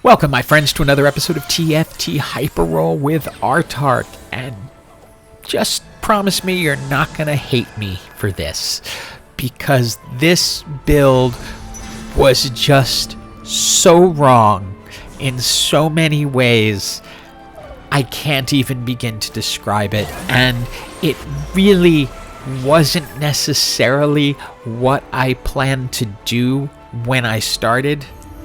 Welcome, my friends, to another episode of TFT Hyperroll with Artark, and just promise me you're not going to hate me for this, because this build was just so wrong in so many ways. I can't even begin to describe it, and it really wasn't necessarily what I planned to do when I started.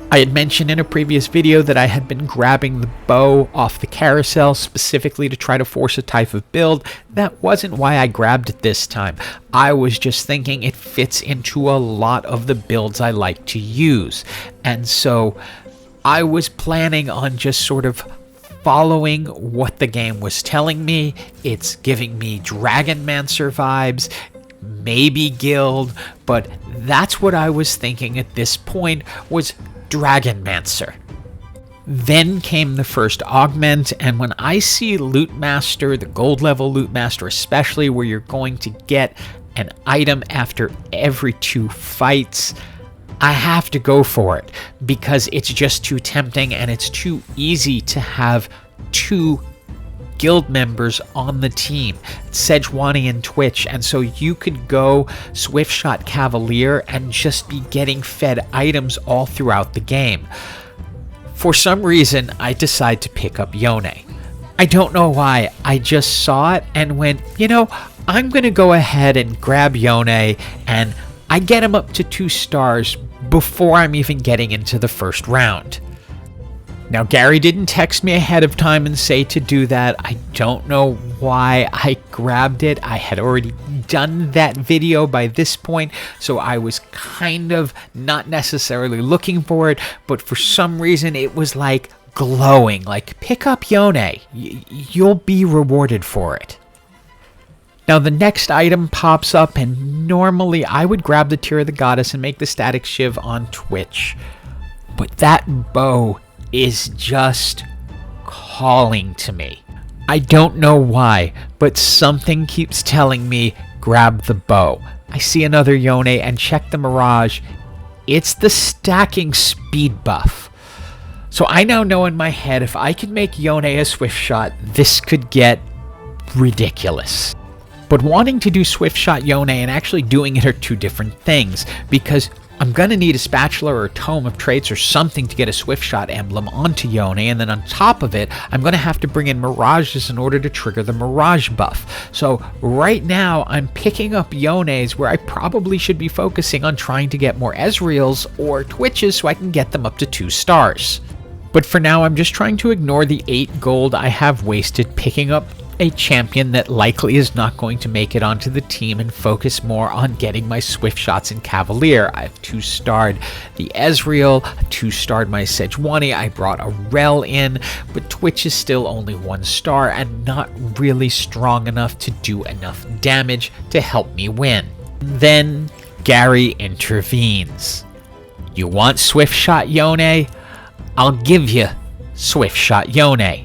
I had mentioned in a previous video that I had been grabbing the bow off the carousel specifically to try to force a type of build. That wasn't why I grabbed it this time. I was just thinking it fits into a lot of the builds I like to use. And so I was planning on just sort of following what the game was telling me. It's giving me Dragonmancer vibes, maybe Guild, but that's what I was thinking at this point, was Dragonmancer. Then came the first augment, and when I see Loot Master, the gold level Loot Master especially, where you're going to get an item after every 2 fights, I have to go for it because it's just too tempting and it's too easy to have 2 guild members on the team, Sejuani and Twitch, and so you could go Swiftshot Cavalier and just be getting fed items all throughout the game. For some reason, I decide to pick up Yone. I don't know why, I just saw it and went, I'm gonna go ahead and grab Yone, and I get him up to 2 stars before I'm even getting into the first round. Now, Gary didn't text me ahead of time and say to do that. I don't know why I grabbed it. I had already done that video by this point, so I was kind of not necessarily looking for it, but for some reason it was like glowing, like, pick up Yone. You'll be rewarded for it. Now the next item pops up, and normally I would grab the Tear of the Goddess and make the Static Shiv on Twitch, but that bow is just calling to me. I don't know why, but something keeps telling me grab the bow. I see another Yone and check the Mirage. It's the stacking speed buff. So I now know in my head, if I can make Yone a Swiftshot, this could get ridiculous. But wanting to do Swiftshot Yone and actually doing it are 2 different things, because I'm going to need a spatula or a tome of traits or something to get a Swiftshot emblem onto Yone, and then on top of it, I'm going to have to bring in Mirages in order to trigger the Mirage buff. So right now, I'm picking up Yones where I probably should be focusing on trying to get more Ezreals or Twitches so I can get them up to 2 stars. But for now, I'm just trying to ignore the 8 gold I have wasted picking up a champion that likely is not going to make it onto the team and focus more on getting my Swiftshots in Cavalier. I've 2-starred the Ezreal, 2-starred my Sejuani, I brought a Rel in, but Twitch is still only 1 star and not really strong enough to do enough damage to help me win. Then Gary intervenes. You want Swiftshot Yone? I'll give you Swiftshot Yone.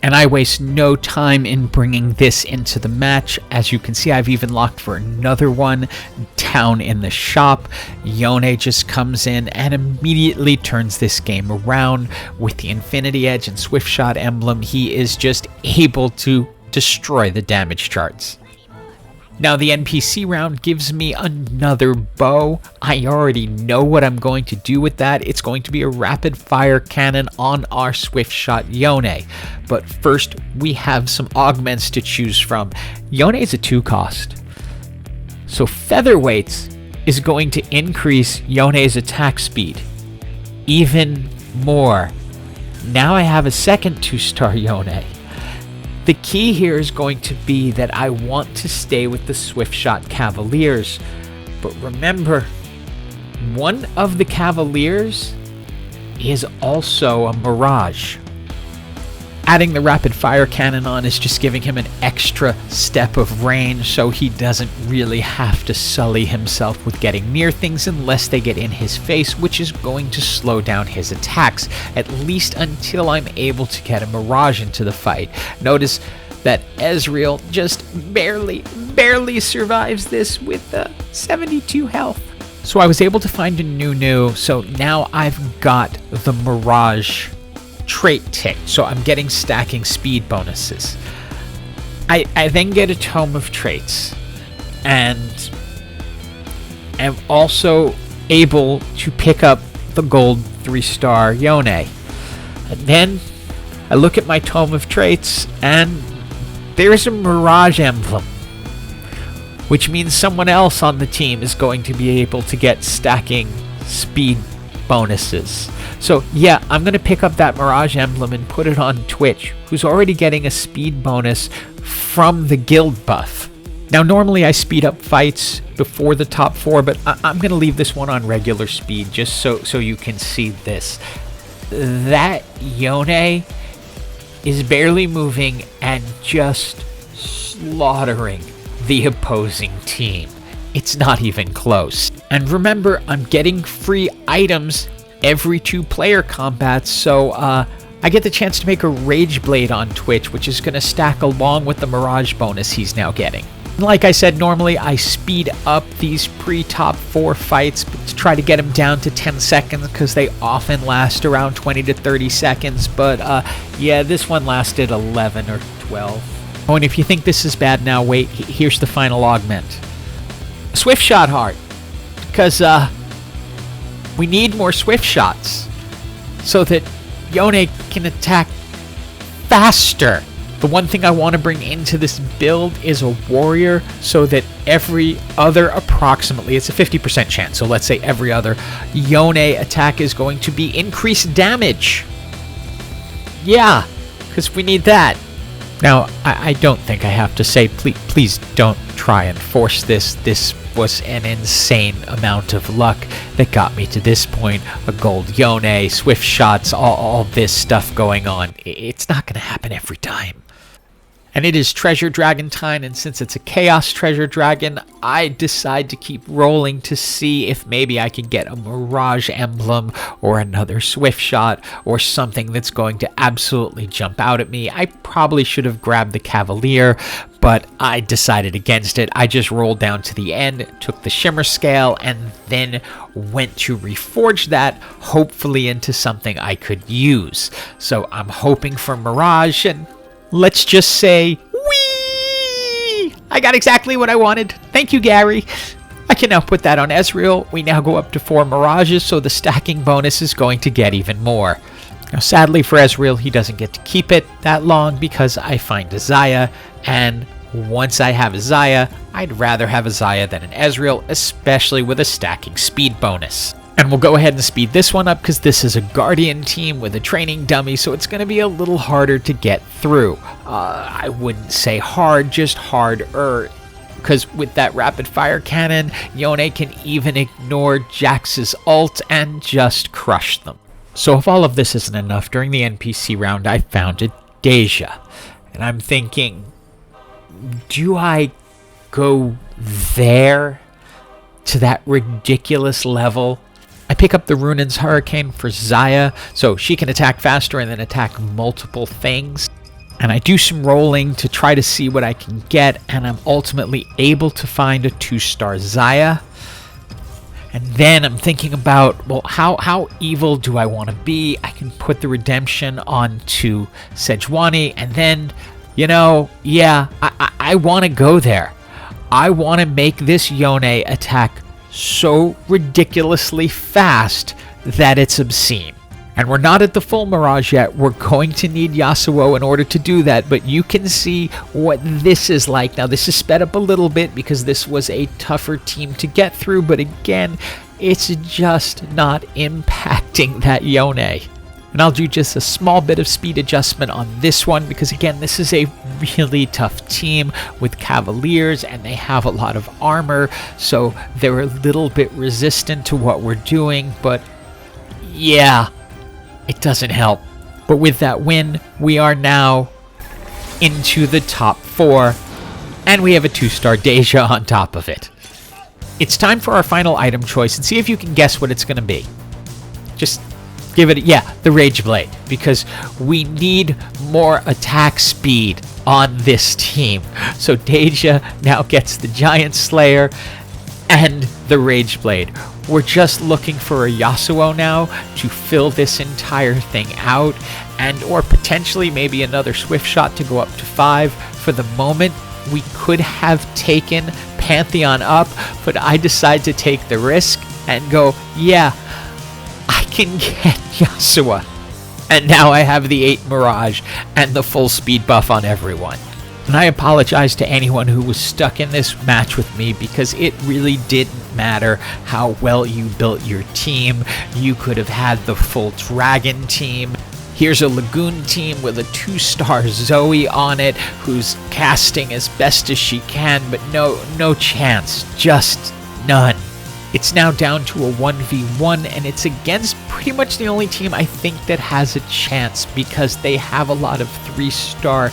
And I waste no time in bringing this into the match. As you can see, I've even locked for another one down in the shop. Yone just comes in and immediately turns this game around. With the Infinity Edge and Swiftshot emblem, he is just able to destroy the damage charts. Now the NPC round gives me another bow. I already know what I'm going to do with that. It's going to be a rapid fire cannon on our Swiftshot Yone. But first, we have some augments to choose from. Yone is a 2 cost. So Featherweights is going to increase Yone's attack speed even more. Now I have a second 2-star Yone. The key here is going to be that I want to stay with the Swiftshot Cavaliers. But remember, one of the Cavaliers is also a Mirage. Adding the rapid fire cannon on is just giving him an extra step of range, so he doesn't really have to sully himself with getting near things unless they get in his face, which is going to slow down his attacks, at least until I'm able to get a Mirage into the fight. Notice that Ezreal just barely survives this with 72 health. So I was able to find a new, so now I've got the Mirage trait ticked, so I'm getting stacking speed bonuses. I then get a Tome of Traits, and am also able to pick up the gold 3-star Yone. And then I look at my Tome of Traits, and there's a Mirage emblem, which means someone else on the team is going to be able to get stacking speed bonuses. So yeah, I'm going to pick up that Mirage emblem and put it on Twitch, who's already getting a speed bonus from the guild buff. Now normally I speed up fights before the top 4, but I'm going to leave this one on regular speed just so you can see this. That Yone is barely moving and just slaughtering the opposing team. It's not even close. And remember, I'm getting free items every 2 player combats, so I get the chance to make a Rage Blade on Twitch, which is going to stack along with the Mirage bonus he's now getting. Like I said, normally I speed up these pre-top 4 fights to try to get them down to 10 seconds because they often last around 20 to 30 seconds, but yeah, this one lasted 11 or 12. Oh, and if you think this is bad now, wait, here's the final augment. Swiftshot heart, because we need more Swiftshots so that Yone can attack faster. The one thing I want to bring into this build is a warrior so that every other approximately, it's a 50% chance, so let's say every other Yone attack is going to be increased damage. Yeah, because we need that. Now, I don't think I have to say, please don't try and force this. This was an insane amount of luck that got me to this point. A gold Yone, swift shots, all this stuff going on. It's not going to happen every time. And it is Treasure Dragon time, and since it's a Chaos Treasure Dragon, I decide to keep rolling to see if maybe I can get a Mirage Emblem or another Swift Shot or something that's going to absolutely jump out at me. I probably should have grabbed the Cavalier, but I decided against it. I just rolled down to the end, took the Shimmer Scale, and then went to reforge that, hopefully into something I could use. So I'm hoping for Mirage, and let's just say, whee! I got exactly what I wanted. Thank you, Gary. I can now put that on Ezreal. We now go up to 4 Mirages, so the stacking bonus is going to get even more. Now, sadly for Ezreal, he doesn't get to keep it that long because I find a xayah, and once I have a xayah, I'd rather have a xayah than an Ezreal, especially with a stacking speed bonus. And we'll go ahead and speed this one up because this is a Guardian team with a training dummy, so it's going to be a little harder to get through. I wouldn't say hard, just harder. Because with that rapid fire cannon, Yone can even ignore Jax's ult and just crush them. So if all of this isn't enough, during the NPC round I found a Deja. And I'm thinking, do I go there to that ridiculous level? I pick up the Runaan's Hurricane for xayah, so she can attack faster and then attack multiple things. And I do some rolling to try to see what I can get, and I'm ultimately able to find a 2-star xayah. And then I'm thinking about, well, how evil do I want to be? I can put the redemption onto Sejuani, and then, you know, yeah, I want to go there. I want to make this Yone attack so ridiculously fast that it's obscene. And we're not at the full Mirage yet. We're going to need Yasuo in order to do that, but you can see what this is like. Now, this is sped up a little bit because this was a tougher team to get through, but again, it's just not impacting that Yone. And I'll do just a small bit of speed adjustment on this one because, again, this is a really tough team with Cavaliers and they have a lot of armor, so they're a little bit resistant to what we're doing, but yeah, it doesn't help. But with that win, we are now into the top 4, and we have a 2-star Deja on top of it. It's time for our final item choice, and see if you can guess what it's going to be. Just give it, yeah, the Rage Blade, because we need more attack speed on this team. So Deja now gets the Giant Slayer and the Rage Blade. we're just looking for a Yasuo now to fill this entire thing out, and or potentially maybe another Swiftshot to go up to 5. For the moment, we could have taken Pantheon up, but I decide to take the risk and go, yeah, I can get Yasuo. And now I have the 8 Mirage and the full speed buff on everyone. And I apologize to anyone who was stuck in this match with me, because it really didn't matter how well you built your team. You could have had the full dragon team. Here's a Lagoon team with a 2-star Zoe on it, who's casting as best as she can, but no chance, just none. It's now down to a 1v1, and it's against pretty much the only team I think that has a chance, because they have a lot of 3-star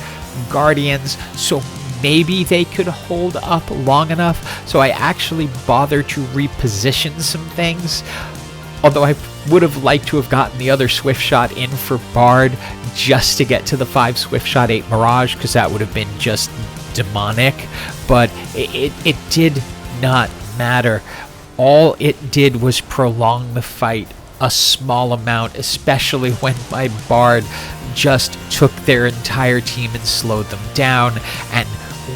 Guardians, so maybe they could hold up long enough. So I actually bothered to reposition some things, although I would have liked to have gotten the other Swiftshot in for Bard just to get to the 5 Swiftshot 8 Mirage, because that would have been just demonic, but it did not matter. All it did was prolong the fight a small amount, especially when my Bard just took their entire team and slowed them down. And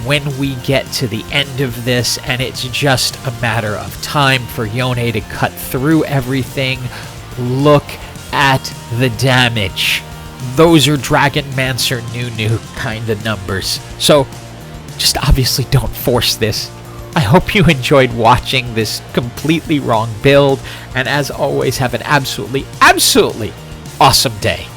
when we get to the end of this, and it's just a matter of time for Yone to cut through everything, look at the damage. Those are Dragonmancer Nunu kind of numbers. So just obviously don't force this. I hope you enjoyed watching this completely wrong build, and as always, have an absolutely awesome day.